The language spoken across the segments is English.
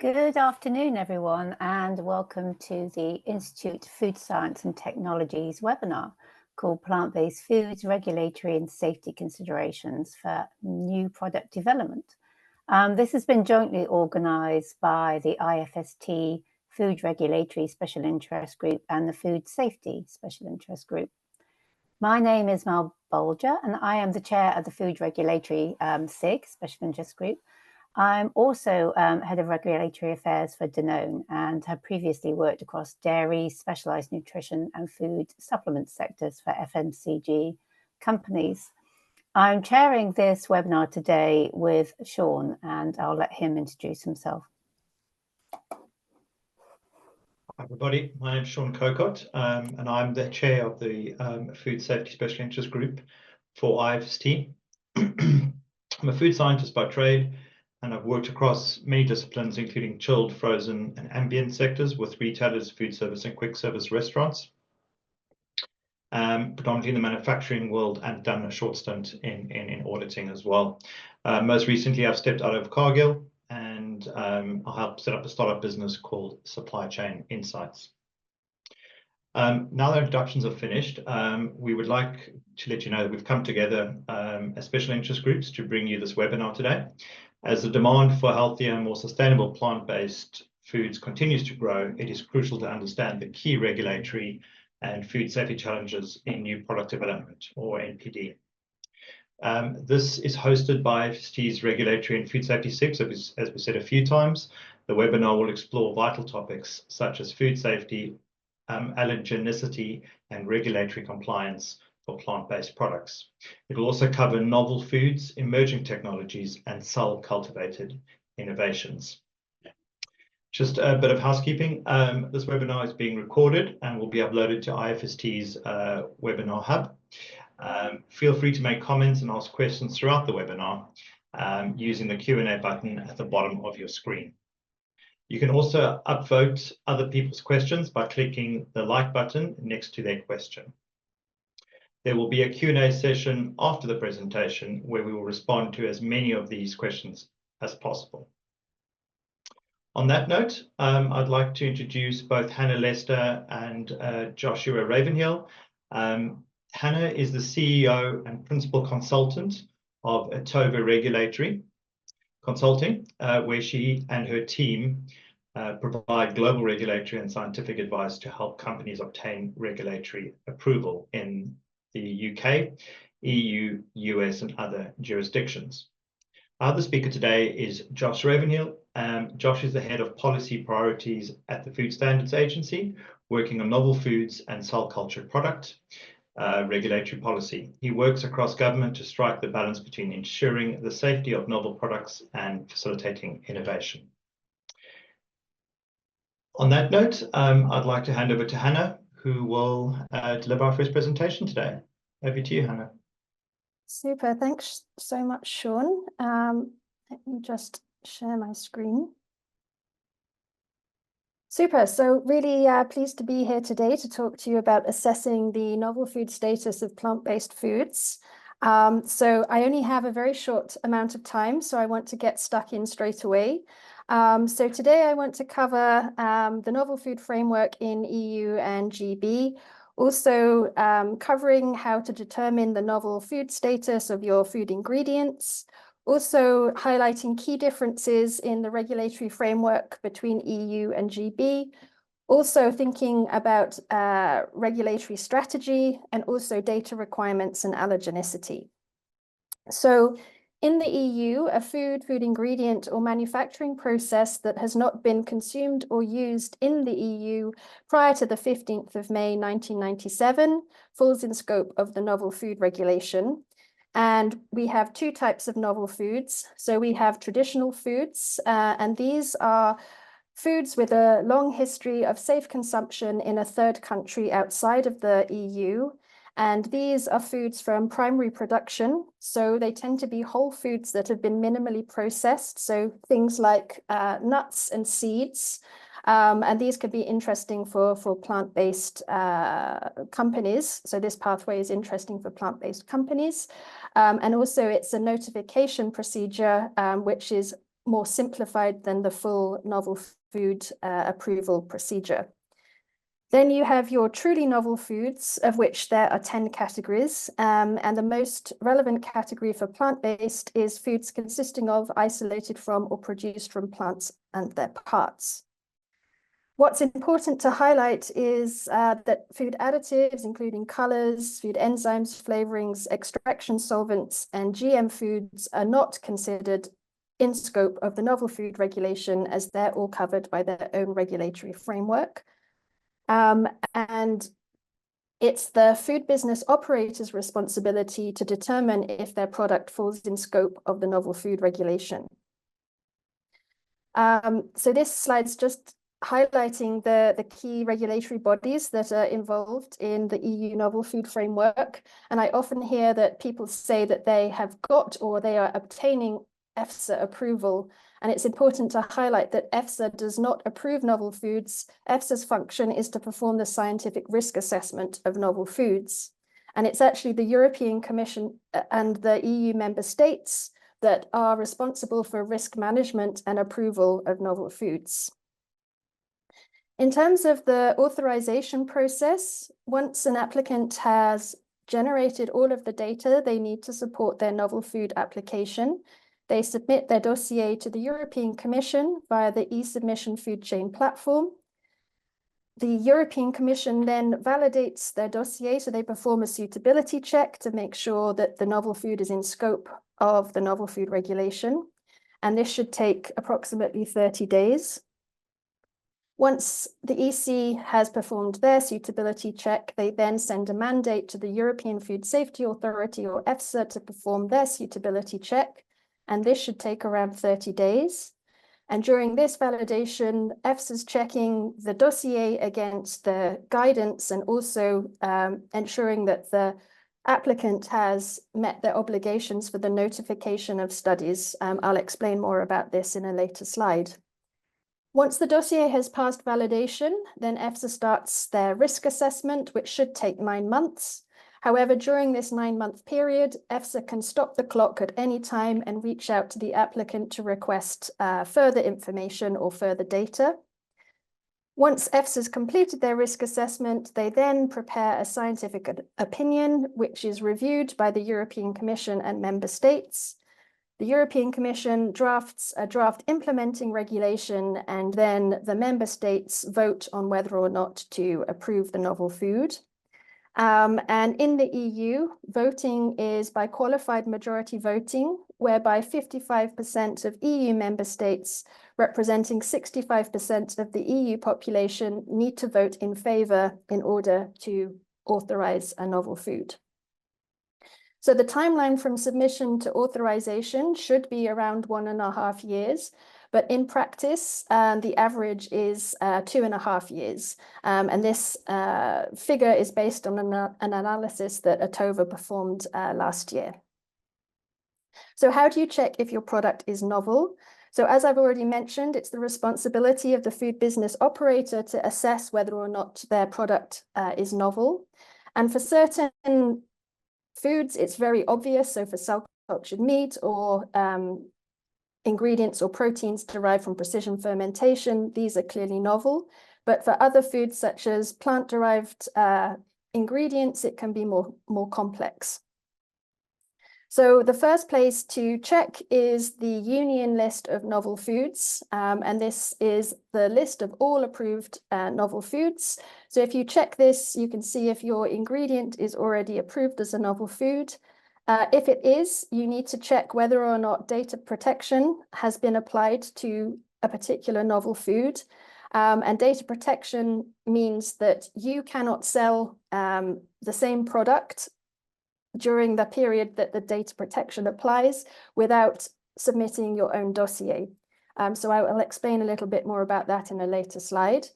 Good afternoon, everyone, and welcome to the Institute of Food Science and Technologies webinar called Plant-Based Foods, Regulatory and Safety Considerations for New Product Development. This has been jointly organised by the IFST Food Regulatory Special Interest Group and the Food Safety Special Interest Group. My name is Mel Bolger, and I am the chair of the Food Regulatory SIG Special Interest Group. I'm also head of regulatory affairs for Danone and have previously worked across dairy, specialised nutrition and food supplement sectors for FMCG companies. I'm chairing this webinar today with Sean, and I'll let him introduce himself. Hi everybody, my name is Sean Kokot, and I'm the chair of the Food Safety Special Interest Group for IFST. I'm a food scientist by trade, and I've worked across many disciplines, including chilled, frozen, and ambient sectors with retailers, food service, and quick service restaurants, predominantly in the manufacturing world, and done a short stint in auditing as well. Most recently, I've stepped out of Cargill, and I helped set up a startup business called Supply Chain Insights. Now the introductions are finished, we would like to let you know that we've come together as special interest groups to bring you this webinar today. As the demand for healthier and more sustainable plant-based foods continues to grow, it is crucial to understand the key regulatory and food safety challenges in new product development, or NPD. This is hosted by IFST's Regulatory and Food Safety SIG, as we said a few times. The webinar will explore vital topics such as food safety, allergenicity, and regulatory compliance for plant-based products. It will also cover novel foods, emerging technologies, and cell-cultivated innovations. Just a bit of housekeeping. This webinar is being recorded and will be uploaded to IFST's webinar hub. Feel free to make comments and ask questions throughout the webinar using the Q&A button at the bottom of your screen. You can also upvote other people's questions by clicking the like button next to their question. There will be a Q&A session after the presentation where we will respond to as many of these questions as possible. On that note, I'd like to introduce both Hannah Lester and Joshua Ravenhill. Hannah is the CEO and Principal Consultant of Atova Regulatory Consulting, where she and her team provide global regulatory and scientific advice to help companies obtain regulatory approval in the UK, EU, US, and other jurisdictions. Our other speaker today is Josh Ravenhill. Josh is the head of policy priorities at the Food Standards Agency, working on novel foods and cell-cultured product regulatory policy. He works across government to strike the balance between ensuring the safety of novel products and facilitating innovation. On that note, I'd like to hand over to Hannah, who will deliver our first presentation today. Over to you, Hannah. Super, thanks so much, Sean. Let me just share my screen. Super, so really pleased to be here today to talk to you about assessing the novel food status of plant-based foods. So I only have a very short amount of time, so I want to get stuck in straight away. So today I want to cover the novel food framework in EU and GB, also covering how to determine the novel food status of your food ingredients, also highlighting key differences in the regulatory framework between EU and GB, also thinking about regulatory strategy and also data requirements and allergenicity. So in the EU, a food ingredient or manufacturing process that has not been consumed or used in the EU prior to the 15th of May 1997 falls in scope of the novel food regulation. And we have two types of novel foods. So we have traditional foods, and these are foods with a long history of safe consumption in a third country outside of the EU. And these are foods from primary production. So they tend to be whole foods that have been minimally processed. So things like nuts and seeds. And these could be interesting for plant-based companies. So this pathway is interesting for plant-based companies. And also it's a notification procedure, which is more simplified than the full novel food approval procedure. Then you have your truly novel foods, of which there are 10 categories. And the most relevant category for plant-based is foods consisting of, isolated from, or produced from plants and their parts. What's important to highlight is that food additives, including colors, food enzymes, flavorings, extraction solvents, and GM foods are not considered in scope of the novel food regulation, as they're all covered by their own regulatory framework. And it's the food business operator's responsibility to determine if their product falls in scope of the novel food regulation. So this slide's just highlighting the key regulatory bodies that are involved in the EU novel food framework. And I often hear that people say that they have got or they are obtaining EFSA approval. And it's important to highlight that EFSA does not approve novel foods. EFSA's function is to perform the scientific risk assessment of novel foods. And it's actually the European Commission and the EU member states that are responsible for risk management and approval of novel foods. In terms of the authorization process, once an applicant has generated all of the data they need to support their novel food application, they submit their dossier to the European Commission via the e-submission food chain platform. The European Commission then validates their dossier, so they perform a suitability check to make sure that the novel food is in scope of the novel food regulation. And this should take approximately 30 days. Once the EC has performed their suitability check, they then send a mandate to the European Food Safety Authority, or EFSA, to perform their suitability check. And this should take around 30 days. And during this validation, EFSA's checking the dossier against the guidance and also ensuring that the applicant has met their obligations for the notification of studies. I'll explain more about this in a later slide. Once the dossier has passed validation, then EFSA starts their risk assessment, which should take 9 months. However, during this 9-month period, EFSA can stop the clock at any time and reach out to the applicant to request further information or further data. Once EFSA's completed their risk assessment, they then prepare a scientific opinion, which is reviewed by the European Commission and member states. The European Commission drafts a draft implementing regulation, and then the member states vote on whether or not to approve the novel food. And in the EU, voting is by qualified majority voting, whereby 55% of EU member states, representing 65% of the EU population, need to vote in favour in order to authorise a novel food. So the timeline from submission to authorization should be around 1.5 years, but in practice, the average is 2.5 years. And this figure is based on an analysis that Atova performed last year. So how do you check if your product is novel? So as I've already mentioned, it's the responsibility of the food business operator to assess whether or not their product is novel. And for certain foods, it's very obvious. So for cell-cultured meat or ingredients or proteins derived from precision fermentation, these are clearly novel. But for other foods, such as plant-derived ingredients, it can be more complex. So the first place to check is the Union list of novel foods, and this is the list of all approved novel foods. So if you check this, you can see if your ingredient is already approved as a novel food. If it is, you need to check whether or not data protection has been applied to a particular novel food. And data protection means that you cannot sell the same product during the period that the data protection applies without submitting your own dossier. So I will explain a little bit more about that in a later slide.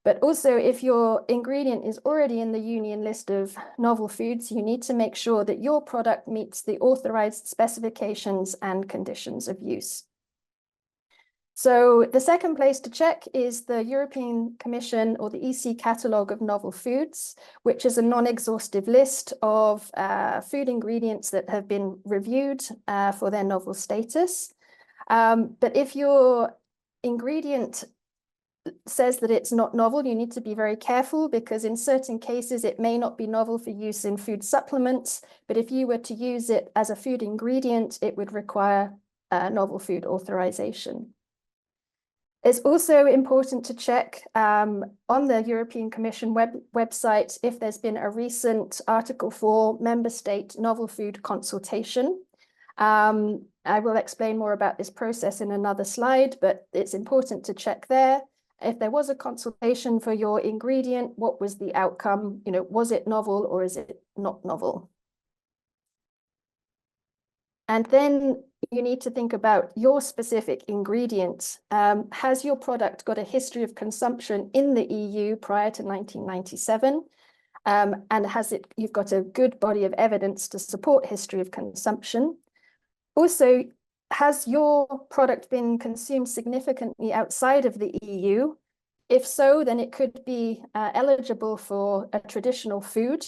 But also, if your ingredient is already in the Union list of novel foods, you need to make sure that your product meets the authorized specifications and conditions of use. So the second place to check is the European Commission or the EC catalogue of novel foods, which is a non-exhaustive list of food ingredients that have been reviewed for their novel status. But if your ingredient says that it's not novel, you need to be very careful, because in certain cases it may not be novel for use in food supplements, but if you were to use it as a food ingredient, it would require novel food authorization. It's also important to check on the European Commission website if there's been a recent Article 4 member state novel food consultation. I will explain more about this process in another slide, but it's important to check there. If there was a consultation for your ingredient, what was the outcome? You know, was it novel or is it not novel? And then you need to think about your specific ingredients. Has your product got a history of consumption in the EU prior to 1997? And you've got a good body of evidence to support history of consumption? Also, has your product been consumed significantly outside of the EU? If so, then it could be eligible for a traditional food,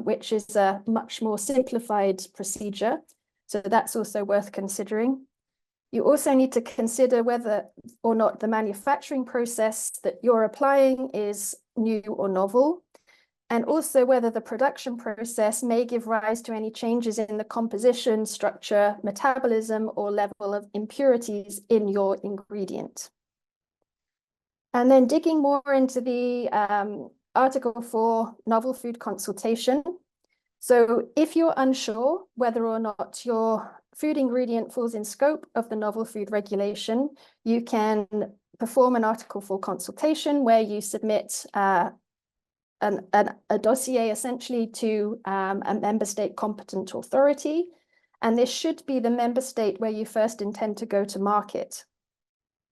which is a much more simplified procedure. So that's also worth considering. You also need to consider whether or not the manufacturing process that you're applying is new or novel, and also whether the production process may give rise to any changes in the composition, structure, metabolism, or level of impurities in your ingredient. And then digging more into the Article 4 novel food consultation. So if you're unsure whether or not your food ingredient falls in scope of the novel food regulation, you can perform an Article 4 consultation where you submit a dossier essentially to a member state competent authority. And this should be the member state where you first intend to go to market.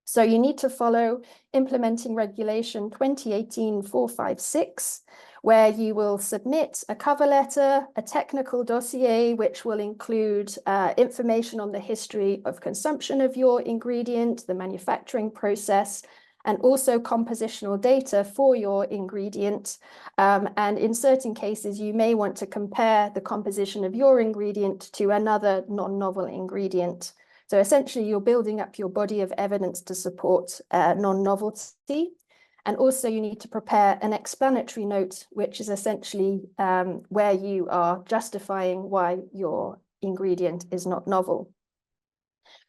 So you need to follow implementing regulation 2018-456, where you will submit a cover letter, a technical dossier, which will include information on the history of consumption of your ingredient, the manufacturing process, and also compositional data for your ingredient. And in certain cases, you may want to compare the composition of your ingredient to another non-novel ingredient. So essentially, you're building up your body of evidence to support non-novelty. And also you need to prepare an explanatory note, which is essentially where you are justifying why your ingredient is not novel.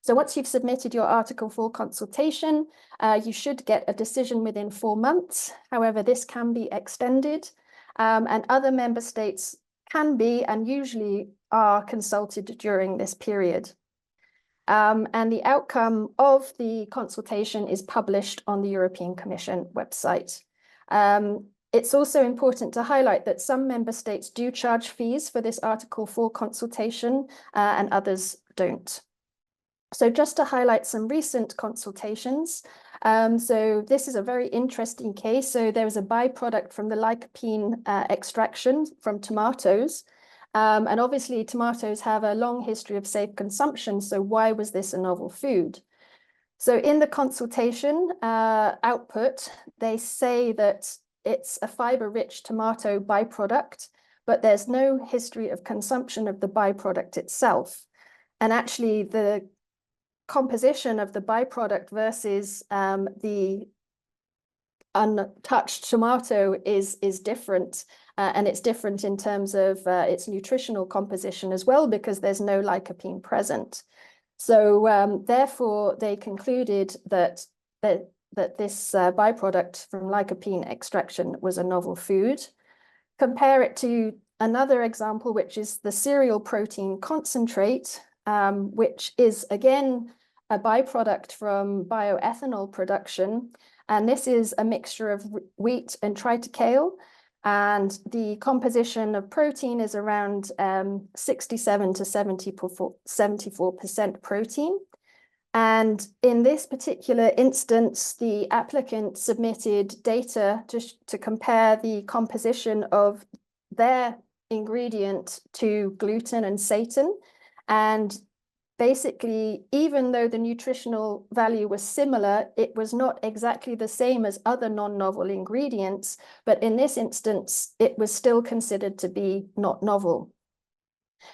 So once you've submitted your Article 4 consultation, you should get a decision within 4 months. However, this can be extended, and other member states can be and usually are consulted during this period. And the outcome of the consultation is published on the European Commission website. It's also important to highlight that some member states do charge fees for this Article 4 consultation and others don't. So just to highlight some recent consultations. So this is a very interesting case. So there is a byproduct from the lycopene extraction from tomatoes. And obviously tomatoes have a long history of safe consumption. So why was this a novel food? So in the consultation output, they say that it's a fiber-rich tomato byproduct, but there's no history of consumption of the byproduct itself. And actually the composition of the byproduct versus the untouched tomato is different. And it's different in terms of its nutritional composition as well, because there's no lycopene present. So therefore, they concluded that this byproduct from lycopene extraction was a novel food. Compare it to another example, which is the cereal protein concentrate, which is again a byproduct from bioethanol production. And this is a mixture of wheat and triticale. And the composition of protein is around 67 to 74% protein. And in this particular instance, the applicant submitted data to compare the composition of their ingredient to gluten and seitan. And basically, even though the nutritional value was similar, it was not exactly the same as other non-novel ingredients, but in this instance, it was still considered to be not novel.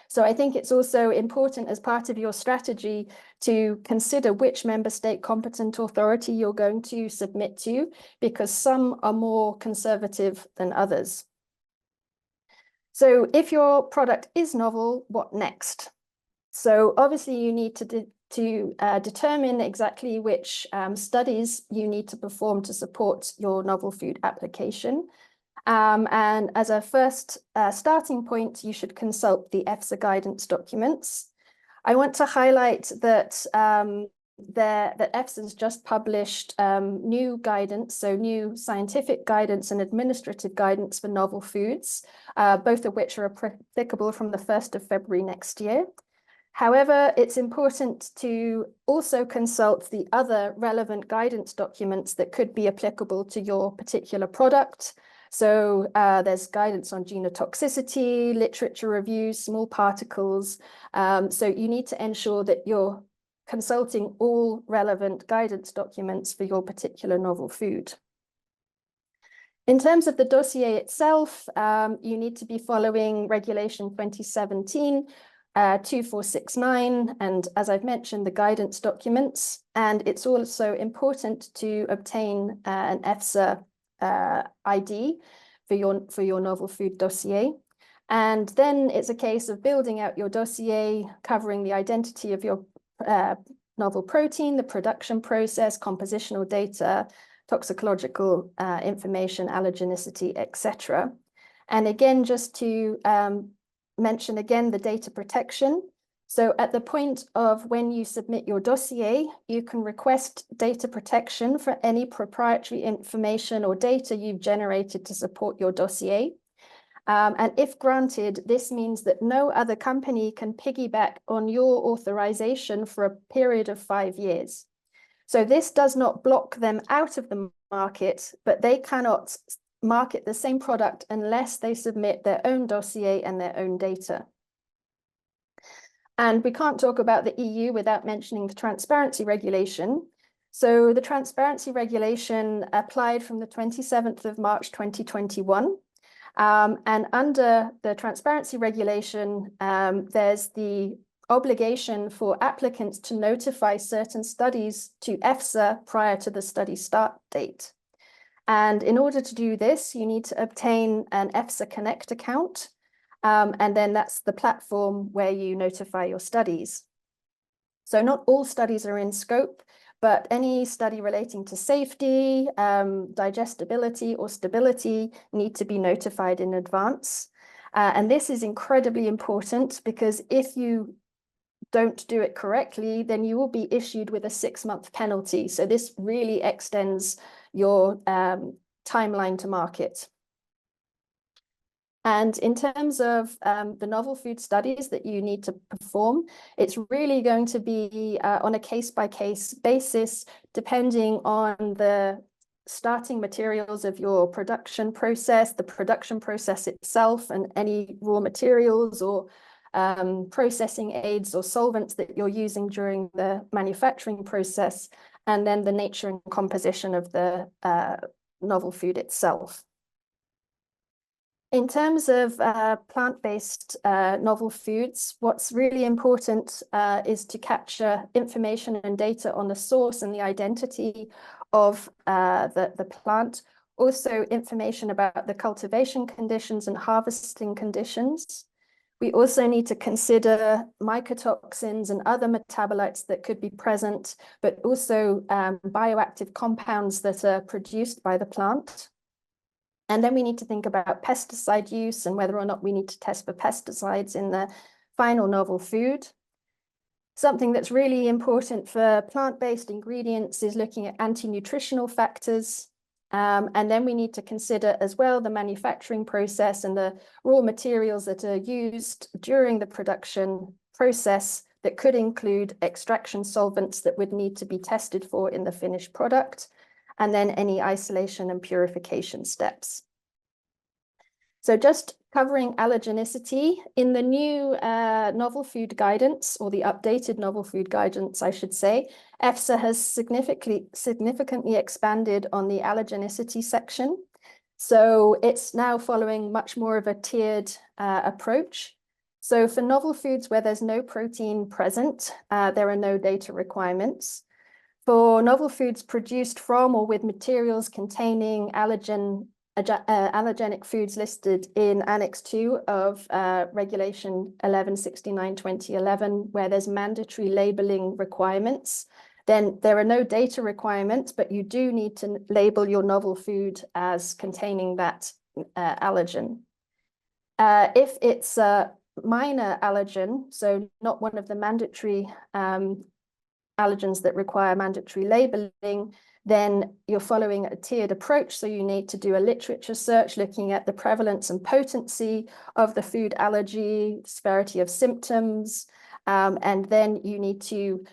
So I think it's also important as part of your strategy to consider which member state competent authority you're going to submit to, because some are more conservative than others. So if your product is novel, what next? So obviously you need to determine exactly which studies you need to perform to support your novel food application. And as a first starting point, you should consult the EFSA guidance documents. I want to highlight that that EFSA has just published new guidance, so new scientific guidance and administrative guidance for novel foods, both of which are applicable from the 1st of February next year. However, it's important to also consult the other relevant guidance documents that could be applicable to your particular product. So there's guidance on genotoxicity, literature reviews, small particles. So you need to ensure that you're consulting all relevant guidance documents for your particular novel food. In terms of the dossier itself, you need to be following Regulation 2017, 2469, and as I've mentioned, the guidance documents. And it's also important to obtain an EFSA ID for your novel food dossier. And then it's a case of building out your dossier, covering the identity of your novel protein, the production process, compositional data, toxicological information, allergenicity, etc. And again, just to mention again the data protection. So at the point of when you submit your dossier, you can request data protection for any proprietary information or data you've generated to support your dossier. And if granted, this means that no other company can piggyback on your authorization for a period of 5 years. So this does not block them out of the market, but they cannot market the same product unless they submit their own dossier and their own data. And we can't talk about the EU without mentioning the transparency regulation. So the transparency regulation applied from the 27th of March 2021. And under the transparency regulation, there's the obligation for applicants to notify certain studies to EFSA prior to the study start date. And in order to do this, you need to obtain an EFSA Connect account. And then that's the platform where you notify your studies. So not all studies are in scope, but any study relating to safety, digestibility, or stability need to be notified in advance. And this is incredibly important because if you don't do it correctly, then you will be issued with a 6-month penalty. So this really extends your timeline to market. And in terms of the novel food studies that you need to perform, it's really going to be on a case-by-case basis, depending on the starting materials of your production process, the production process itself, and any raw materials or processing aids or solvents that you're using during the manufacturing process, and then the nature and composition of the novel food itself. In terms of plant-based novel foods, what's really important is to capture information and data on the source and the identity of the plant. Also, information about the cultivation conditions and harvesting conditions. We also need to consider mycotoxins and other metabolites that could be present, but also bioactive compounds that are produced by the plant. And then we need to think about pesticide use and whether or not we need to test for pesticides in the final novel food. Something that's really important for plant-based ingredients is looking at anti-nutritional factors. And then we need to consider as well the manufacturing process and the raw materials that are used during the production process that could include extraction solvents that would need to be tested for in the finished product, and then any isolation and purification steps. So just covering allergenicity, in the new novel food guidance, or the updated novel food guidance, I should say, EFSA has significantly expanded on the allergenicity section. So it's now following much more of a tiered approach. So for novel foods where there's no protein present, there are no data requirements. For novel foods produced from or with materials containing allergenic foods listed in Annex 2 of Regulation 1169/2011, where there's mandatory labeling requirements, then there are no data requirements, but you do need to label your novel food as containing that allergen. If it's a minor allergen, so not one of the mandatory allergens that require mandatory labeling, then you're following a tiered approach. So you need to do a literature search looking at the prevalence and potency of the food allergy, severity of symptoms, and then you need to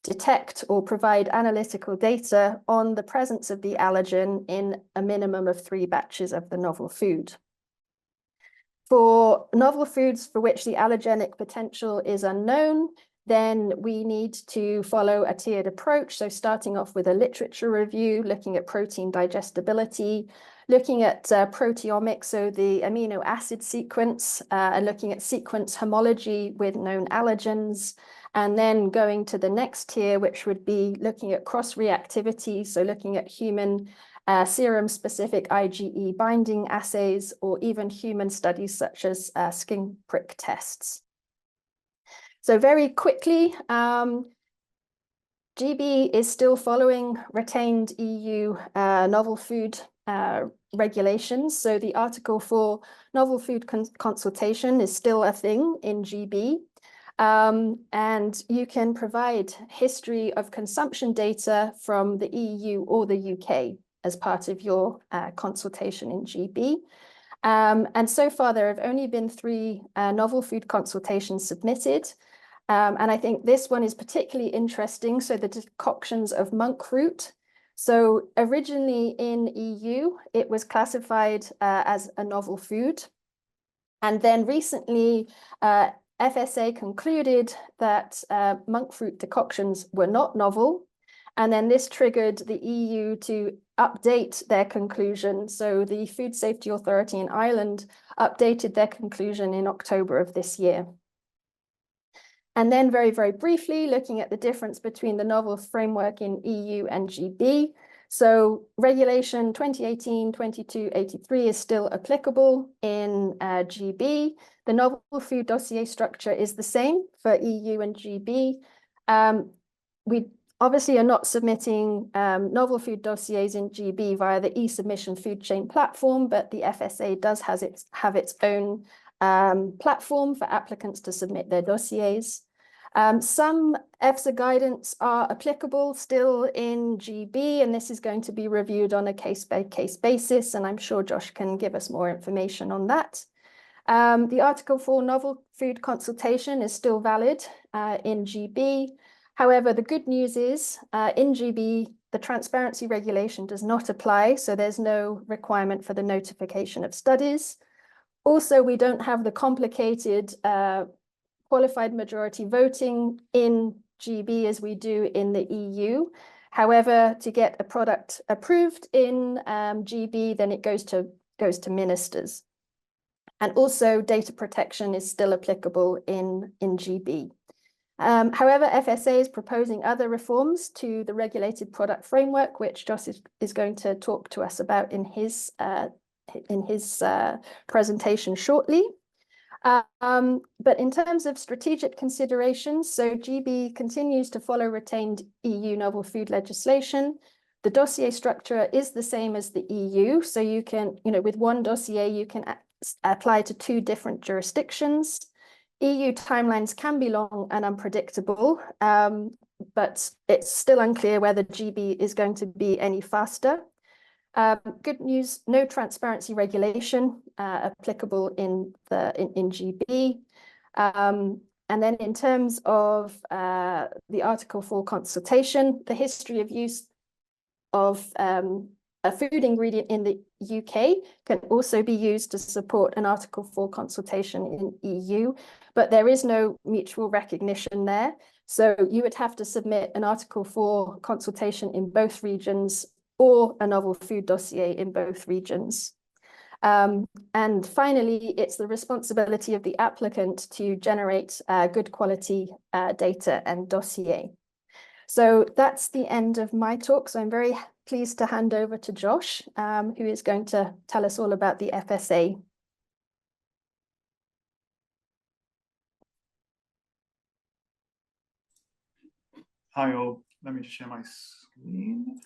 detect or provide analytical data on the presence of the allergen in a minimum of 3 batches of the novel food. For novel foods for which the allergenic potential is unknown, then we need to follow a tiered approach. So starting off with a literature review, looking at protein digestibility, looking at proteomics, so the amino acid sequence, and looking at sequence homology with known allergens, and then going to the next tier, which would be looking at cross-reactivity, so looking at human serum-specific IgE binding assays, or even human studies such as skin prick tests. So very quickly, GB is still following retained EU novel food regulations. So the Article 4 novel food consultation is still a thing in GB. And you can provide history of consumption data from the EU or the UK as part of your consultation in GB. And so far, there have only been 3 novel food consultations submitted. And I think this one is particularly interesting. So the decoctions of monk root. So originally in EU, it was classified as a novel food. And then recently, FSA concluded that monk fruit decoctions were not novel. And then this triggered the EU to update their conclusion. So the Food Safety Authority in Ireland updated their conclusion in October of this year. And then very, very briefly, looking at the difference between the novel framework in EU and GB. So Regulation 2018/2283 is still applicable in GB. The novel food dossier structure is the same for EU and GB. We obviously are not submitting novel food dossiers in GB via the e-submission food chain platform, but the FSA does have its own platform for applicants to submit their dossiers. Some EFSA guidance are applicable still in GB, and this is going to be reviewed on a case-by-case basis, and I'm sure Josh can give us more information on that. The Article 4 novel food consultation is still valid in GB. However, the good news is in GB, the transparency regulation does not apply, so there's no requirement for the notification of studies. Also, we don't have the complicated qualified majority voting in GB as we do in the EU. However, to get a product approved in GB, then it goes to ministers. And also data protection is still applicable in GB. However, FSA is proposing other reforms to the regulated product framework, which Josh is going to talk to us about in his presentation shortly. But in terms of strategic considerations, so GB continues to follow retained EU novel food legislation. The dossier structure is the same as the EU. So you can, with one dossier, you can apply to 2 different jurisdictions. EU timelines can be long and unpredictable, but it's still unclear whether GB is going to be any faster. Good news, no transparency regulation applicable in GB. And then in terms of the Article 4 consultation, the history of use of a food ingredient in the UK can also be used to support an Article 4 consultation in EU, but there is no mutual recognition there. So you would have to submit an Article 4 consultation in both regions or a novel food dossier in both regions. And finally, it's the responsibility of the applicant to generate good quality data and dossier. So that's the end of my talk. So I'm very pleased to hand over to Josh, who is going to tell us all about the FSA. Hi all, let me just share my screen.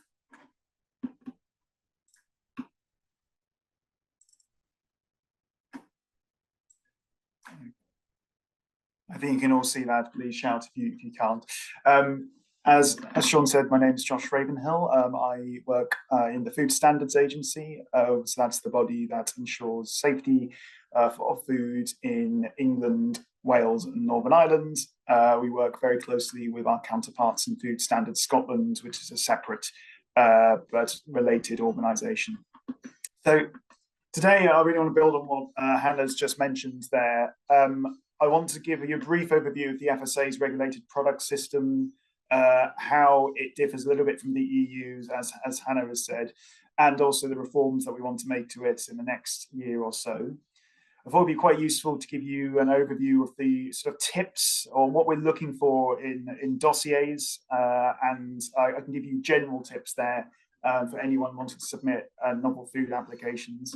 I think you can all see that. Please shout if you can't. As Sean said, my name is Josh Ravenhill. I work in the Food Standards Agency. So that's the body that ensures safety of food in England, Wales and Northern Ireland. We work very closely with our counterparts in Food Standards Scotland, which is a separate but related organisation. So today I really want to build on what Hannah's just mentioned there. I want to give you a brief overview of the FSA's regulated product system, how it differs a little bit from the EU's, as Hannah has said, and also the reforms that we want to make to it in the next year or so. I thought it'd be quite useful to give you an overview of the sort of tips or what we're looking for in dossiers, and I can give you general tips there for anyone wanting to submit novel food applications.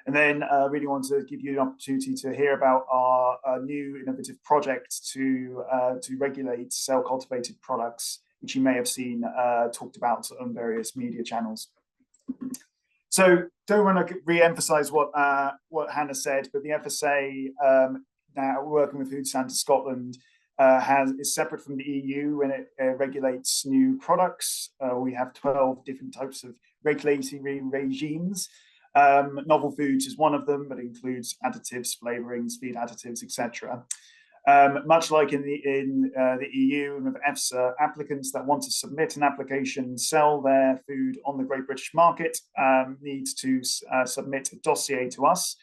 And then I really want to give you an opportunity to hear about our new innovative project to regulate cell-cultivated products, which you may have seen talked about on various media channels. So don't want to re-emphasize what Hannah said, but the FSA, now working with Food Standards Scotland, is separate from the EU when it regulates new products. We have 12 different types of regulatory regimes. Novel foods is one of them, but includes additives, flavorings, feed additives, etc. Much like in the EU and with EFSA, applicants that want to submit an application, sell their food on the Great British market, need to submit a dossier to us.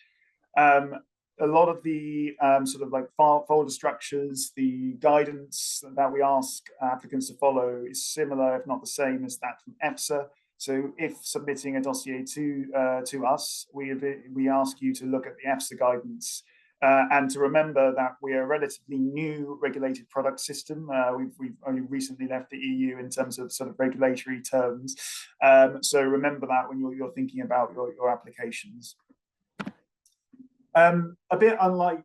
A lot of the sort of like folder structures, the guidance that we ask applicants to follow is similar, if not the same, as that from EFSA. So if submitting a dossier to us, we ask you to look at the EFSA guidance and to remember that we are a relatively new regulated product system. We've only recently left the EU in terms of sort of regulatory terms. So remember that when you're thinking about your applications. A bit unlike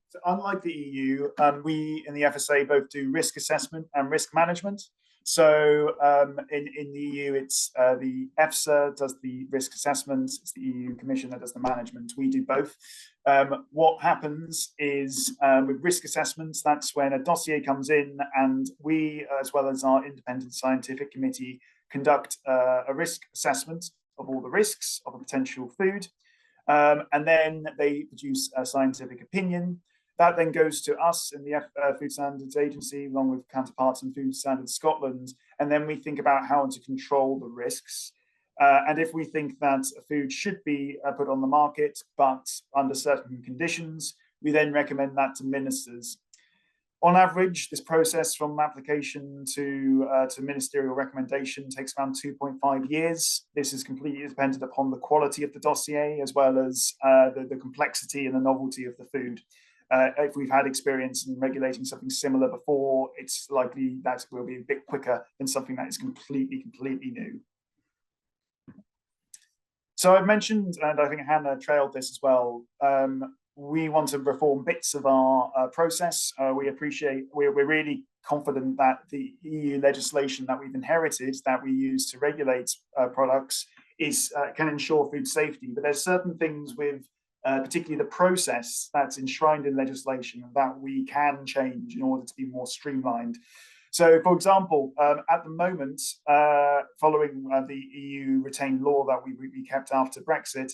the EU, we in the FSA both do risk assessment and risk management. So in the EU, it's the EFSA does the risk assessments, it's the EU Commission that does the management. We do both. What happens is with risk assessments, that's when a dossier comes in and we, as well as our independent scientific committee, conduct a risk assessment of all the risks of a potential food. And then they produce a scientific opinion. That then goes to us in the Food Standards Agency, along with counterparts in Food Standards Scotland, and then we think about how to control the risks. And if we think that a food should be put on the market, but under certain conditions, we then recommend that to ministers. On average, this process from application to ministerial recommendation takes around 2.5 years. This is completely dependent upon the quality of the dossier, as well as the complexity and the novelty of the food. If we've had experience in regulating something similar before, it's likely that will be a bit quicker than something that is completely new. So I've mentioned, and I think Hannah trailed this as well, we want to reform bits of our process. We're really confident that the EU legislation that we've inherited, that we use to regulate products, can ensure food safety. But there's certain things with particularly the process that's enshrined in legislation that we can change in order to be more streamlined. So, for example, at the moment, following the EU retained law that we kept after Brexit,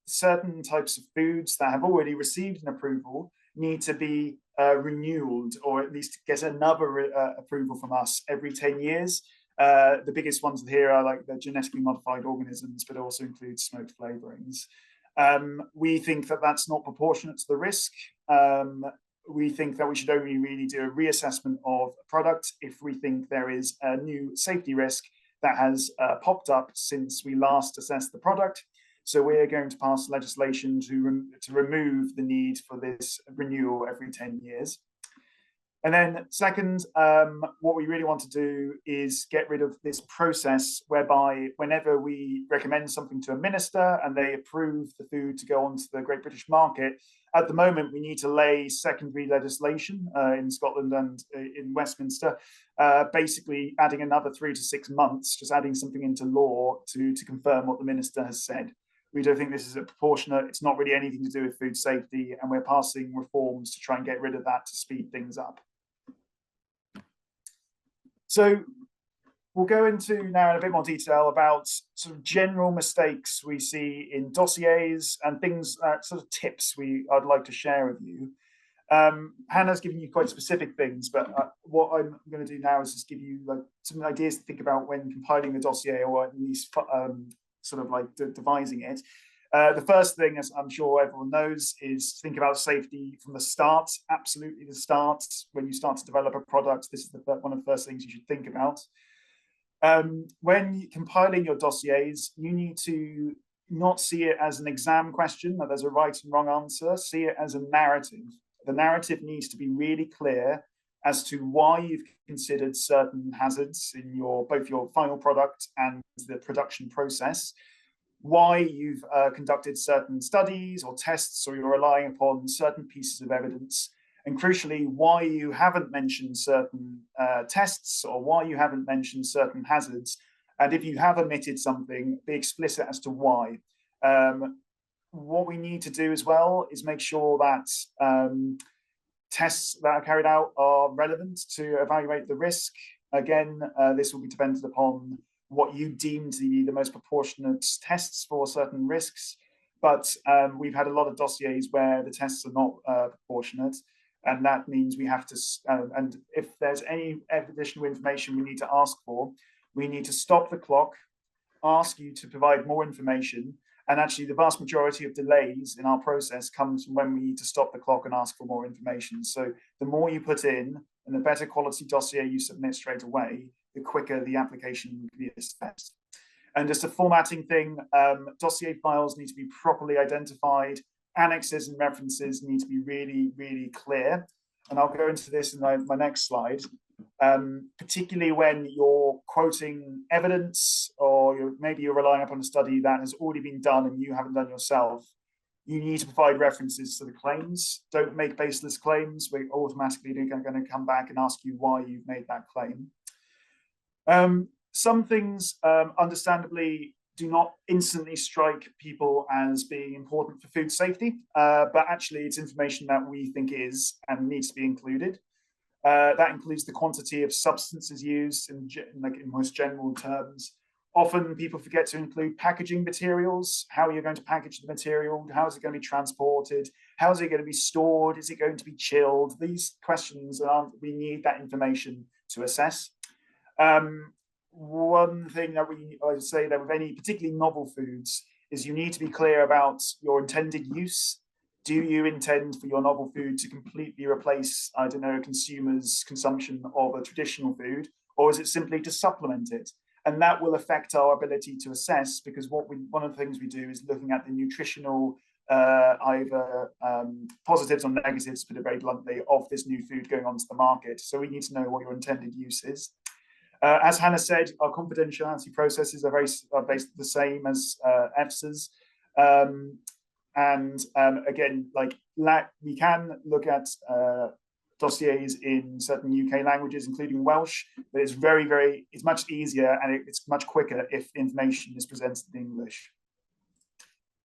certain types of foods that have already received an approval need to be renewed, or at least get another approval from us every 10 years. The biggest ones here are like the genetically modified organisms, but also include smoked flavorings. We think that that's not proportionate to the risk. We think that we should only really do a reassessment of a product if we think there is a new safety risk that has popped up since we last assessed the product. So we're going to pass legislation to remove the need for this renewal every 10 years. And then second, what we really want to do is get rid of this process whereby whenever we recommend something to a minister and they approve the food to go onto the Great British market, at the moment we need to lay secondary legislation in Scotland and in Westminster, basically adding another 3 to 6 months, just adding something into law to confirm what the minister has said. We don't think this is proportionate. It's not really anything to do with food safety, and we're passing reforms to try and get rid of that to speed things up. So we'll go into now in a bit more detail about sort of general mistakes we see in dossiers and things, sort of tips I'd like to share with you. Hannah's given you quite specific things, but what I'm going to do now is just give you like some ideas to think about when compiling a dossier, or at least sort of like devising it. The first thing, as I'm sure everyone knows, is think about safety from the start. Absolutely the start. When you start to develop a product, this is one of the first things you should think about. When compiling your dossiers, you need to not see it as an exam question, that there's a right and wrong answer. See it as a narrative. The narrative needs to be really clear as to why you've considered certain hazards in both your final product and the production process, why you've conducted certain studies or tests, or you're relying upon certain pieces of evidence, and crucially, why you haven't mentioned certain tests, or why you haven't mentioned certain hazards. And if you have omitted something, be explicit as to why. What we need to do as well is make sure that tests that are carried out are relevant to evaluate the risk. Again, this will be dependent upon what you deem to be the most proportionate tests for certain risks. But we've had a lot of dossiers where the tests are not proportionate. And that means we have to, and if there's any additional information we need to ask for, we need to stop the clock, ask you to provide more information. And actually, the vast majority of delays in our process comes from when we need to stop the clock and ask for more information. So the more you put in and the better quality dossier you submit straight away, the quicker the application can be assessed. And just a formatting thing, dossier files need to be properly identified. Annexes and references need to be really, really clear. And I'll go into this in my next slide. Particularly when you're quoting evidence, or maybe you're relying upon a study that has already been done and you haven't done yourself, you need to provide references to the claims. Don't make baseless claims. We're automatically going to come back and ask you why you've made that claim. Some things, understandably, do not instantly strike people as being important for food safety, but actually it's information that we think is and needs to be included. That includes the quantity of substances used in most general terms. Often people forget to include packaging materials, how you're going to package the material, how is it going to be transported, how is it going to be stored, is it going to be chilled? These questions, we need that information to assess. One thing that I would say that with any particularly novel foods is you need to be clear about your intended use. Do you intend for your novel food to completely replace, I don't know, a consumer's consumption of a traditional food, or is it simply to supplement it? And that will affect our ability to assess, because one of the things we do is looking at the nutritional either positives or negatives, put it very bluntly, of this new food going onto the market. So we need to know what your intended use is. As Hannah said, our confidentiality processes are basically the same as EFSA's. Again, we can look at dossiers in certain UK languages, including Welsh, but it's it's much easier and it's much quicker if information is presented in English.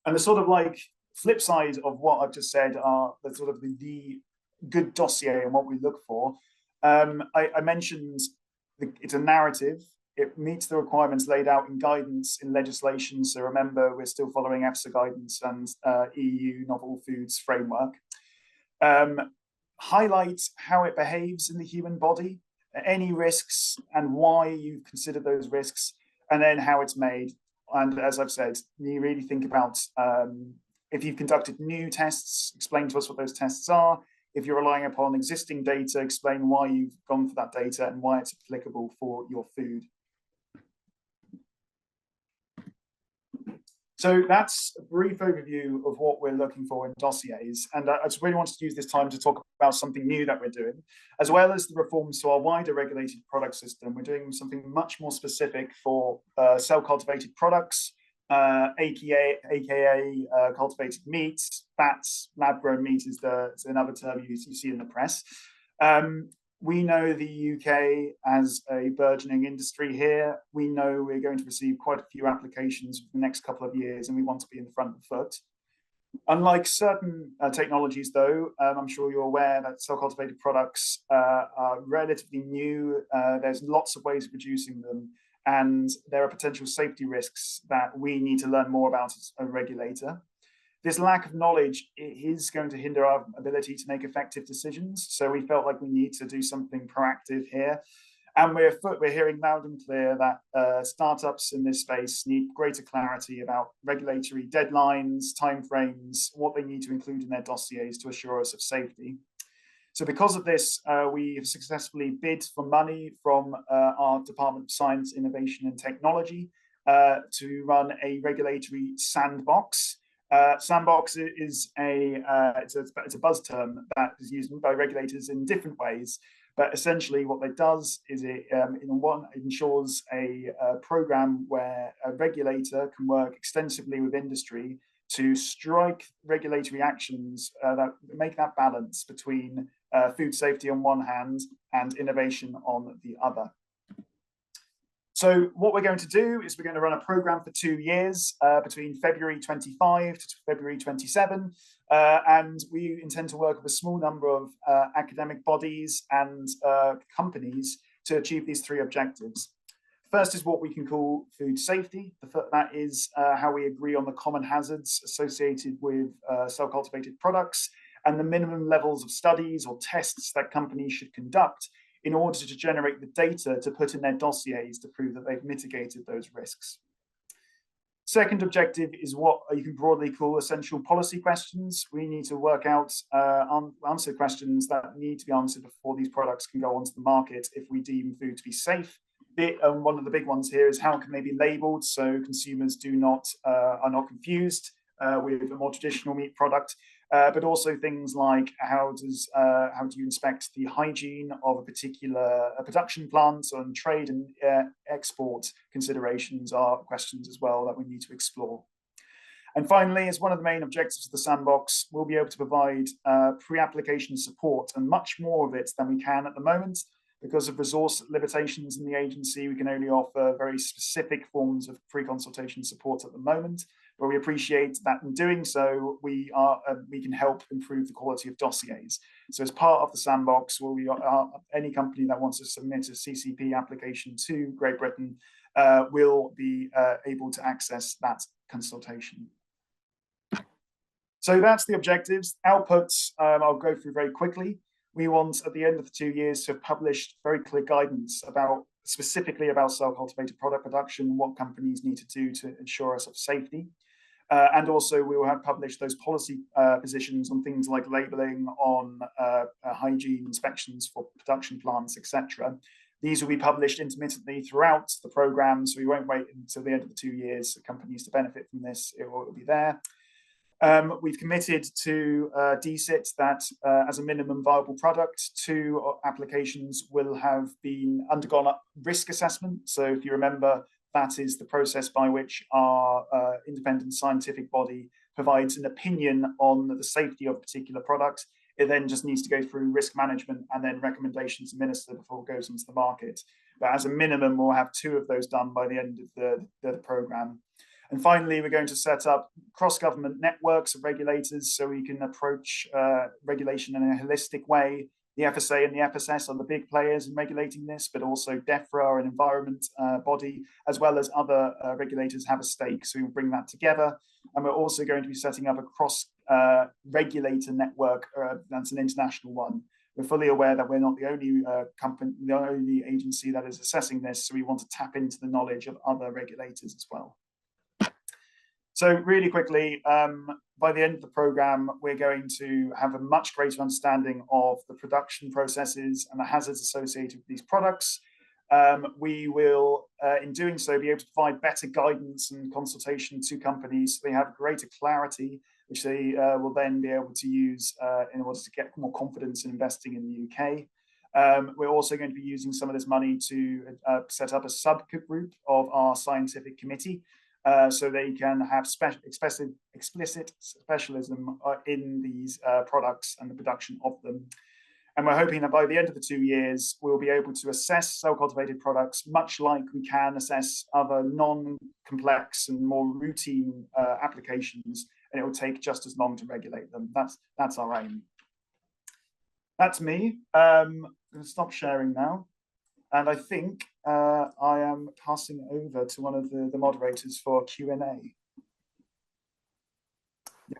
And the sort of flip side of what I've just said are the sort of the good dossier and what we look for. I mentioned it's a narrative. It meets the requirements laid out in guidance in legislation. So remember, we're still following EFSA guidance and EU novel foods framework. Highlight how it behaves in the human body, any risks and why you consider those risks, and then how it's made. And as I've said, you really think about if you've conducted new tests, explain to us what those tests are. If you're relying upon existing data, explain why you've gone for that data and why it's applicable for your food. So that's a brief overview of what we're looking for in dossiers. And I just really wanted to use this time to talk about something new that we're doing, as well as the reforms to our wider regulated product system. We're doing something much more specific for cell-cultivated products, aka cultivated meats, fats. Lab-grown meat is another term you see in the press. We know the UK as a burgeoning industry here. We know we're going to receive quite a few applications for the next couple of years, and we want to be in the front foot. Unlike certain technologies, though, I'm sure you're aware that cell-cultivated products are relatively new. There's lots of ways of producing them, and there are potential safety risks that we need to learn more about as a regulator. This lack of knowledge is going to hinder our ability to make effective decisions. So we felt like we need to do something proactive here. And we're hearing loud and clear that startups in this space need greater clarity about regulatory deadlines, timeframes, what they need to include in their dossiers to assure us of safety. So because of this, we have successfully bid for money from our Department of Science, Innovation and Technology to run a regulatory sandbox. Sandbox is it's a buzz term that is used by regulators in different ways, but essentially what it does is it ensures a program where a regulator can work extensively with industry to strike regulatory actions that make that balance between food safety on one hand and innovation on the other. So what we're going to do is we're going to run a program for 2 years between February 25 to February 27. And we intend to work with a small number of academic bodies and companies to achieve these 3 objectives. First is what we can call food safety. That is how we agree on the common hazards associated with cell-cultivated products and the minimum levels of studies or tests that companies should conduct in order to generate the data to put in their dossiers to prove that they've mitigated those risks. Second objective is what you can broadly call essential policy questions. We need to work out, answer questions that need to be answered before these products can go onto the market if we deem food to be safe. One of the big ones here is how can they be labeled so consumers are not confused with a more traditional meat product. But also things like how do you inspect the hygiene of a particular production plant, and trade and export considerations are questions as well that we need to explore. And finally, as one of the main objectives of the sandbox, we'll be able to provide pre-application support, and much more of it than we can at the moment. Because of resource limitations in the agency, we can only offer very specific forms of pre-consultation support at the moment, but we appreciate that in doing so, we can help improve the quality of dossiers. So as part of the sandbox, any company that wants to submit a CCP application to Great Britain will be able to access that consultation. So that's the objectives. Outputs, I'll go through very quickly. We want, at the end of the 2 years, to have published very clear guidance specifically about cell-cultivated product production, what companies need to do to ensure us of safety. And also we will have published those policy positions on things like labelling, on hygiene inspections for production plants, etc. These will be published intermittently throughout the programme, so we won't wait until the end of the 2 years for companies to benefit from this. It will be there. We've committed to DSIT that as a minimum viable product, 2 applications will have been undergone a risk assessment. So if you remember, that is the process by which our independent scientific body provides an opinion on the safety of a particular product. It then just needs to go through risk management and then recommendations to minister before it goes into the market. But as a minimum, we'll have 2 of those done by the end of the programme. And finally, we're going to set up cross-government networks of regulators so we can approach regulation in a holistic way. The FSA and the FSS are the big players in regulating this, but also DEFRA, an environment body, as well as other regulators have a stake. So we'll bring that together. And we're also going to be setting up a cross-regulator network that's an international one. We're fully aware that we're not the only agency that is assessing this, so we want to tap into the knowledge of other regulators as well. So really quickly, by the end of the programme, we're going to have a much greater understanding of the production processes and the hazards associated with these products. We will, in doing so, be able to provide better guidance and consultation to companies so they have greater clarity, which they will then be able to use in order to get more confidence in investing in the UK. We're also going to be using some of this money to set up a subgroup of our scientific committee so they can have explicit specialism in these products and the production of them. And we're hoping that by the end of the 2 years, we'll be able to assess cell-cultivated products much like we can assess other non-complex and more routine applications, and it will take just as long to regulate them. That's our aim. That's me. I'm going to stop sharing now. And I think I am passing over to one of the moderators for Q&A.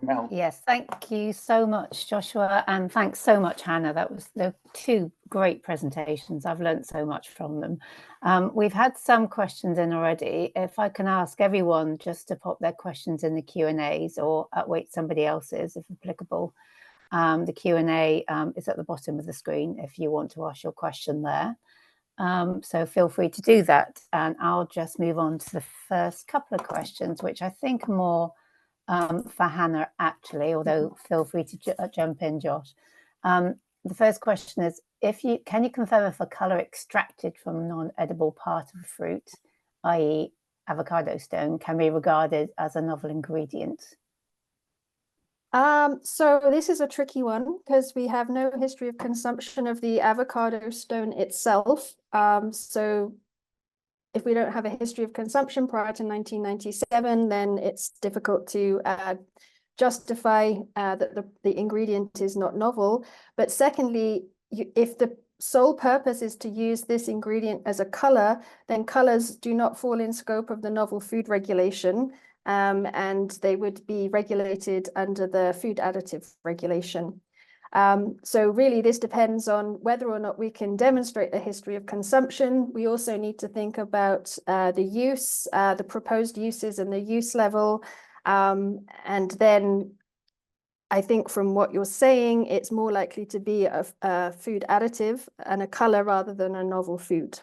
Mel. Yes, thank you so much, Joshua, and thanks so much, Hannah. They're two great presentations. I've learned so much from them. We've had some questions in already. If I can ask everyone just to pop their questions in the Q&As or wait somebody else's, if applicable. The Q&A is at the bottom of the screen if you want to ask your question there. So feel free to do that, and I'll just move on to the first couple of questions, which I think are more for Hannah, actually, although feel free to jump in, Josh. The first question is, can you confirm if a colour extracted from a non-edible part of a fruit, i.e. avocado stone, can be regarded as a novel ingredient? So this is a tricky one because we have no history of consumption of the avocado stone itself. So if we don't have a history of consumption prior to 1997, then it's difficult to justify that the ingredient is not novel. But secondly, if the sole purpose is to use this ingredient as a color, then colors do not fall in scope of the novel food regulation, and they would be regulated under the food additive regulation. So really, this depends on whether or not we can demonstrate a history of consumption. We also need to think about the use, the proposed uses and the use level. And then I think from what you're saying, it's more likely to be a food additive and a color rather than a novel food.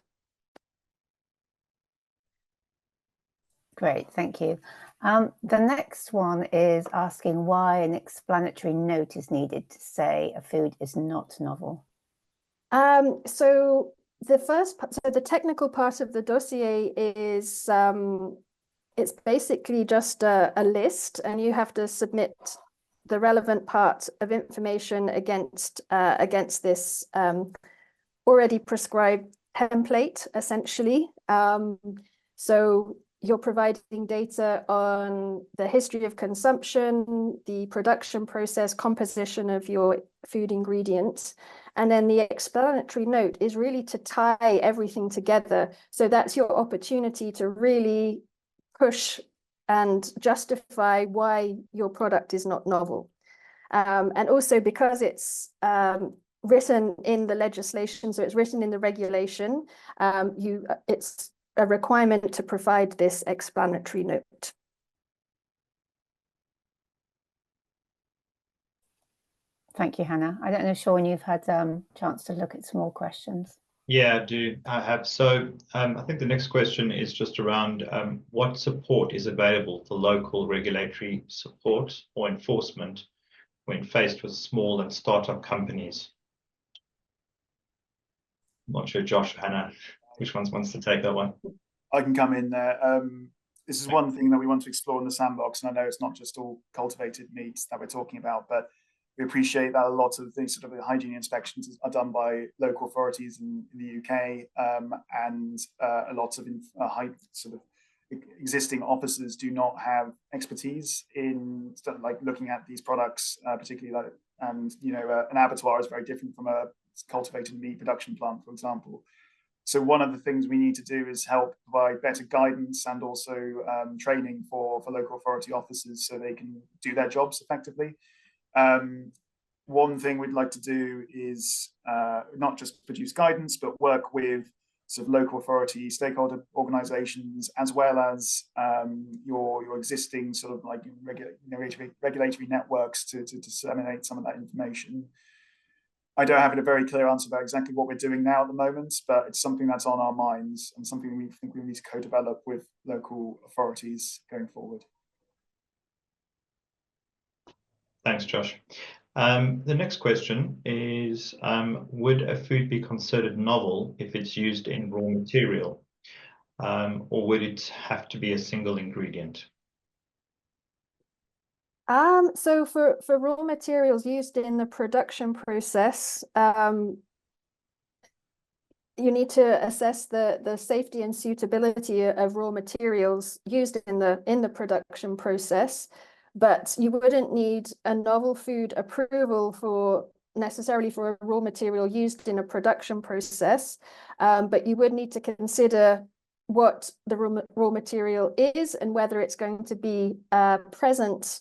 Great, thank you. The next one is asking why an explanatory note is needed to say a food is not novel. So the technical part of the dossier is it's basically just a list, and you have to submit the relevant part of information against this already prescribed template, essentially. So you're providing data on the history of consumption, the production process, composition of your food ingredients. And then the explanatory note is really to tie everything together. So that's your opportunity to really push and justify why your product is not novel. And also because it's written in the legislation, so it's written in the regulation, it's a requirement to provide this explanatory note. Thank you, Hannah. I don't know, Sean, you've had a chance to look at some more questions. Yeah, I do. I have. So I think the next question is just around what support is available for local regulatory support or enforcement when faced with small and startup companies. I'm not sure, Josh, Hannah, which one wants to take that one? I can come in there. This is one thing that we want to explore in the sandbox, and I know it's not just all cultivated meats that we're talking about, but we appreciate that a lot of these sort of hygiene inspections are done by local authorities in the UK, and a lot of sort of existing officers do not have expertise in like looking at these products, particularly like, and you know, an abattoir is very different from a cultivated meat production plant, for example. So one of the things we need to do is help provide better guidance and also training for local authority officers so they can do their jobs effectively. One thing we'd like to do is not just produce guidance, but work with sort of local authority stakeholder organizations, as well as your existing sort of like regulatory networks to disseminate some of that information. I don't have a very clear answer about exactly what we're doing now at the moment, but it's something that's on our minds and something we think we need to co-develop with local authorities going forward. Thanks, Josh. The next question is, would a food be considered novel if it's used in raw material, or would it have to be a single ingredient? So for raw materials used in the production process, you need to assess the safety and suitability of raw materials used in the production process, but you wouldn't need a novel food approval necessarily for a raw material used in a production process, but you would need to consider what the raw material is and whether it's going to be present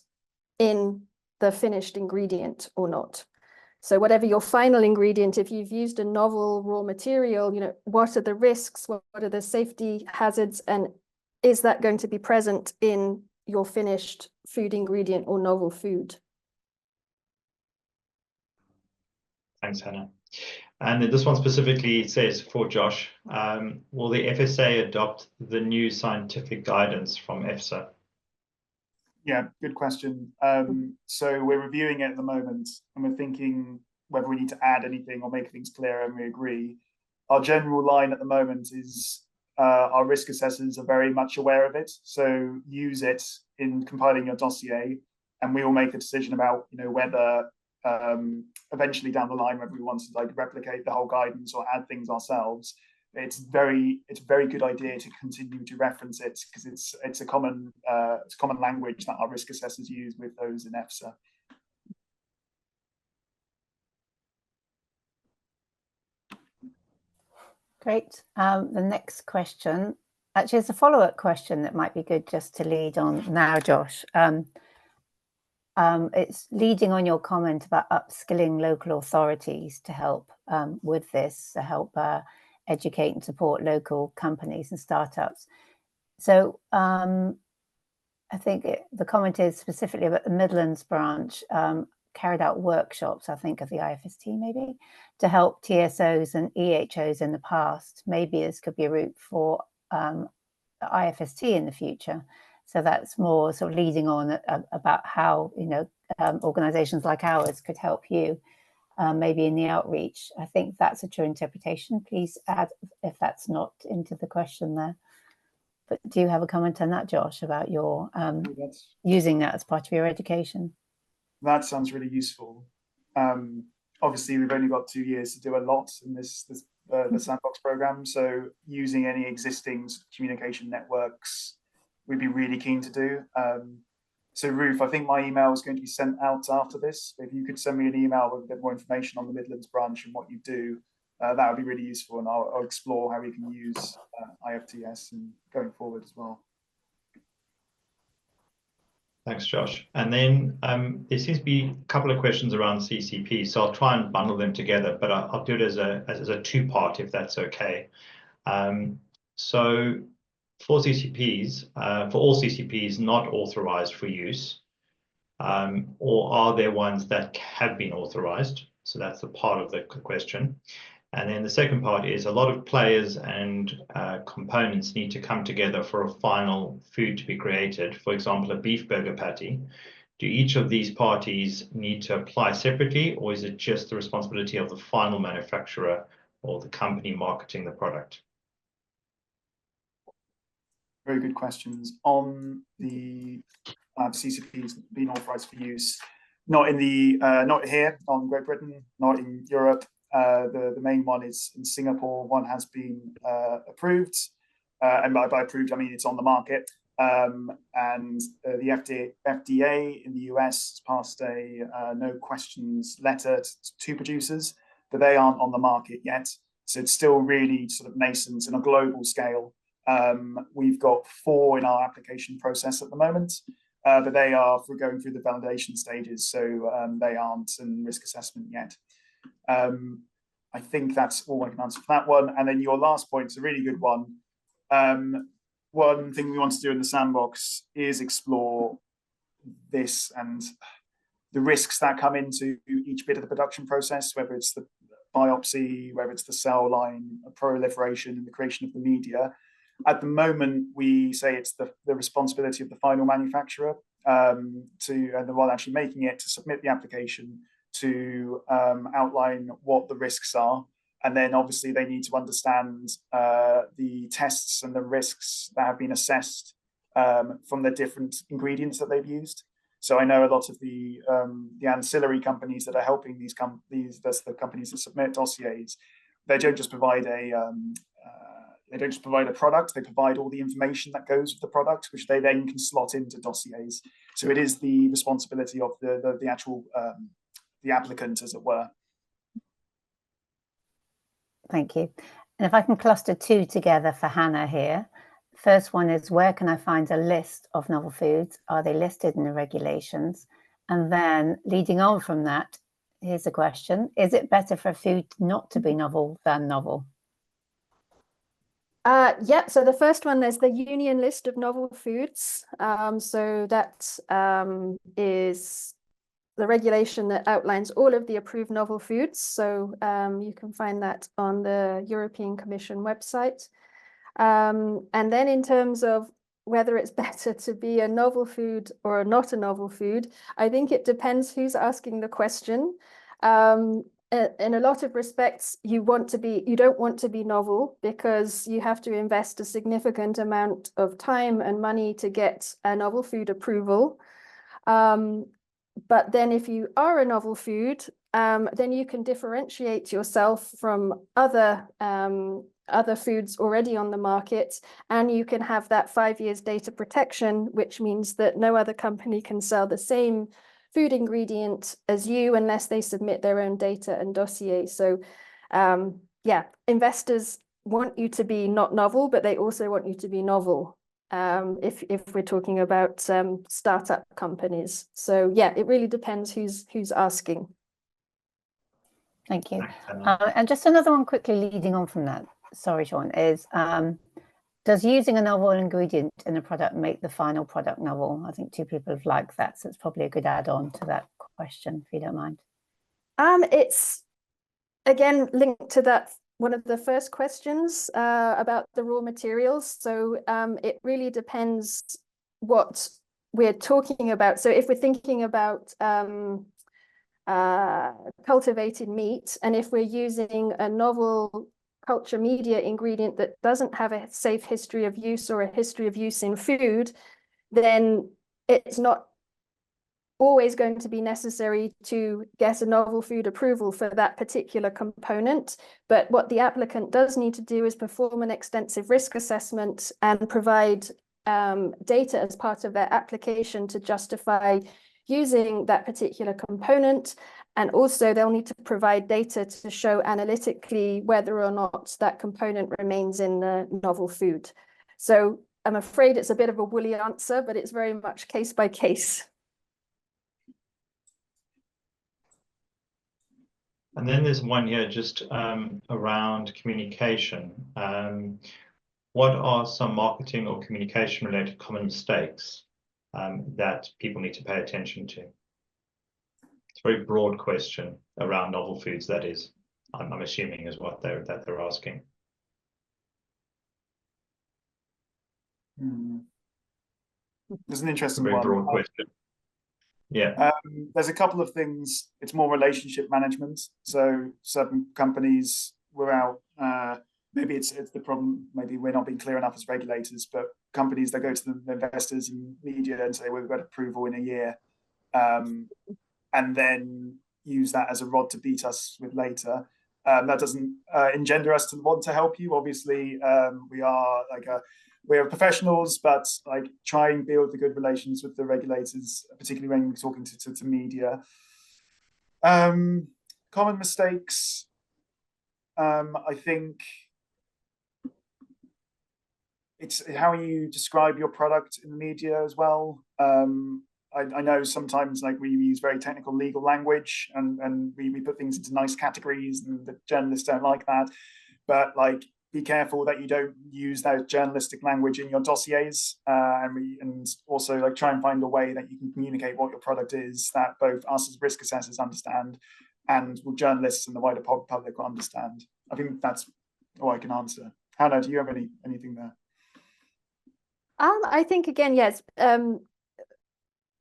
in the finished ingredient or not. So whatever your final ingredient, if you've used a novel raw material, what are the risks, what are the safety hazards, and is that going to be present in your finished food ingredient or novel food? Thanks, Hannah. And this one specifically says for Josh, will the FSA adopt the new scientific guidance from EFSA? Yeah, good question. So we're reviewing it at the moment and we're thinking whether we need to add anything or make things clearer, and we agree. Our general line at the moment is our risk assessors are very much aware of it. So use it in compiling your dossier and we will make a decision about, whether eventually down the line, whether we want to replicate the whole guidance or add things ourselves. It's a very good idea to continue to reference it because it's a common language that our risk assessors use with those in EFSA. Great. The next question actually is a follow-up question that might be good just to lead on now, Josh. It's leading on your comment about upskilling local authorities to help with this, to help educate and support local companies and startups. So I think the comment is specifically about the Midlands branch carried out workshops, I think, of the IFST maybe, to help TSOs and EHOs in the past. Maybe this could be a route for the IFST in the future. So that's more sort of leading on about how, organizations like ours could help you maybe in the outreach. I think that's a true interpretation. Please add if that's not into the question there. But do you have a comment on that, Josh, about your using that as part of your education? That sounds really useful. Obviously, we've only got 2 years to do a lot in the Sandbox program. So using any existing communication networks, we'd be really keen to do. So Ruth, I think my email is going to be sent out after this. If you could send me an email with a bit more information on the Midlands branch and what you do, that would be really useful. And I'll explore how we can use IFTS and going forward as well. Thanks, Josh. And then there seems to be a couple of questions around CCP, so I'll try and bundle them together, but I'll do it as a two-part, if that's okay. So for CCPs, for all CCPs not authorized for use, or are there ones that have been authorized? So that's the part of the question. And then the second part is a lot of players and components need to come together for a final food to be created. For example, a beef burger patty. Do each of these parties need to apply separately, or is it just the responsibility of the final manufacturer or the company marketing the product? Very good questions. On the CCPs being authorized for use, not here on Great Britain, not in Europe. The main one is in Singapore. One has been approved, and by approved I mean it's on the market. And the FDA in the US has passed a no questions letter to producers, but they aren't on the market yet. So it's still really sort of nascent in a global scale. We've got 4 in our application process at the moment, but they are going through the validation stages, so they aren't in risk assessment yet. I think that's all I can answer for that one. And then your last point is a really good one. One thing we want to do in the Sandbox is explore this, and the risks that come into each bit of the production process, whether it's the biopsy, whether it's the cell line proliferation and the creation of the media. At the moment, we say it's the responsibility of the final manufacturer and the one actually making it, to submit the application, to outline what the risks are. And then obviously they need to understand the tests and the risks that have been assessed from the different ingredients that they've used. So I know a lot of the ancillary companies that are helping these companies, that's the companies that submit dossiers, they don't just provide a product, they provide all the information that goes with the product, which they then can slot into dossiers. So it is the responsibility of the actual the applicant, as it were. Thank you. And if I can cluster two together for Hannah here. First one is, where can I find a list of novel foods? Are they listed in the regulations? And then leading on from that, here's a question. Is it better for food not to be novel than novel? Yeah, so the first one, there's the union list of novel foods. So that is the regulation that outlines all of the approved novel foods. So you can find that on the European Commission website. And then in terms of whether it's better to be a novel food or not a novel food, I think it depends who's asking the question. In a lot of respects, you don't want to be novel, because you have to invest a significant amount of time and money to get a novel food approval. But then if you are a novel food, then you can differentiate yourself from other foods already on the market, and you can have that 5 years data protection, which means that no other company can sell the same food ingredient as you unless they submit their own data and dossier. So yeah, investors want you to be not novel, but they also want you to be novel. If we're talking about startup companies. So yeah, it really depends who's asking. Thank you. And just another one quickly leading on from that, sorry, Sean, is does using a novel ingredient in a product make the final product novel? I think two people have liked that, so it's probably a good add-on to that question, if you don't mind. It's again linked to that one of the first questions about the raw materials. So it really depends what we're talking about. So if we're thinking about cultivated meat, and if we're using a novel culture media ingredient that doesn't have a safe history of use or a history of use in food, then it's not always going to be necessary to get a novel food approval for that particular component. But what the applicant does need to do is perform an extensive risk assessment and provide data as part of their application to justify using that particular component. And also they'll need to provide data to show analytically whether or not that component remains in the novel food. So I'm afraid it's a bit of a woolly answer, but it's very much case by case. And then there's one here just around communication. What are some marketing or communication related common mistakes that people need to pay attention to? It's a very broad question around novel foods, that is, I'm assuming is what they're asking. There's an interesting very one. Broad question. Yeah. There's a couple of things. It's more relationship management. So certain companies without maybe it's the problem. Maybe we're not being clear enough as regulators. But companies that go to the investors and media and say we've got approval in a year, and then use that as a rod to beat us with later. That doesn't engender us to want to help you. Obviously, we are professionals, but like try and build the good relations with the regulators, particularly when we're talking to media. Common mistakes. I think it's how you describe your product in the media as well. I know sometimes like we use very technical legal language and we put things into nice categories and the journalists don't like that. But like be careful that you don't use that journalistic language in your dossiers, and also like try and find a way that you can communicate what your product is that both us as risk assessors understand and journalists and the wider public will understand. I think that's all I can answer. Hannah, do you have anything there? I think again, yes.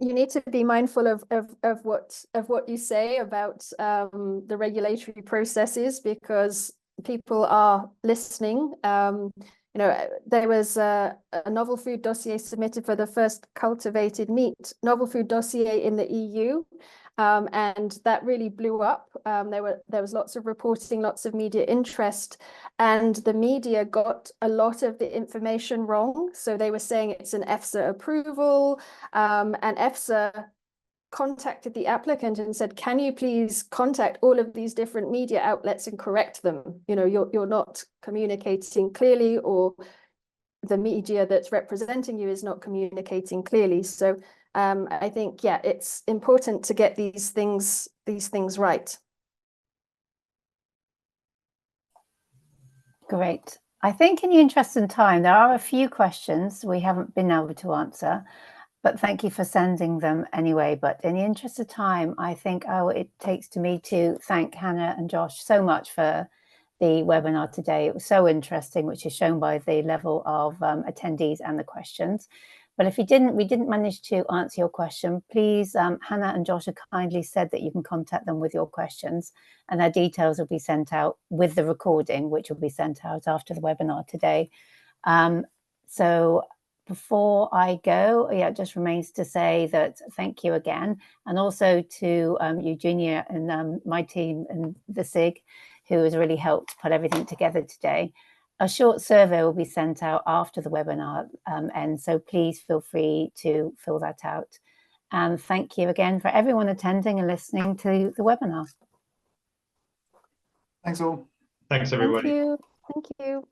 You need to be mindful of what you say about the regulatory processes, because people are listening. You know, there was a novel food dossier submitted for the first cultivated meat novel food dossier in the EU, and that really blew up. There was lots of reporting, lots of media interest, and the media got a lot of the information wrong. So they were saying it's an EFSA approval, and EFSA contacted the applicant and said, can you please contact all of these different media outlets and correct them? You know, you're not communicating clearly, or the media that's representing you is not communicating clearly. So I think, yeah, it's important to get these things right. Great. I think in the interest of time, there are a few questions we haven't been able to answer, but thank you for sending them anyway. But in the interest of time, I think it takes to me to thank Hannah and Josh so much for the webinar today. It was so interesting, which is shown by the level of attendees and the questions. But if we didn't manage to answer your question, please, Hannah and Josh have kindly said that you can contact them with your questions, and their details will be sent out with the recording, which will be sent out after the webinar today. So before I go, yeah, it just remains to say that thank you again, and also to Eugenia and my team and the SIG, who has really helped put everything together today. A short survey will be sent out after the webinar ends, so please feel free to fill that out. And thank you again for everyone attending and listening to the webinar. Thanks all. Thanks, everybody. Thank you.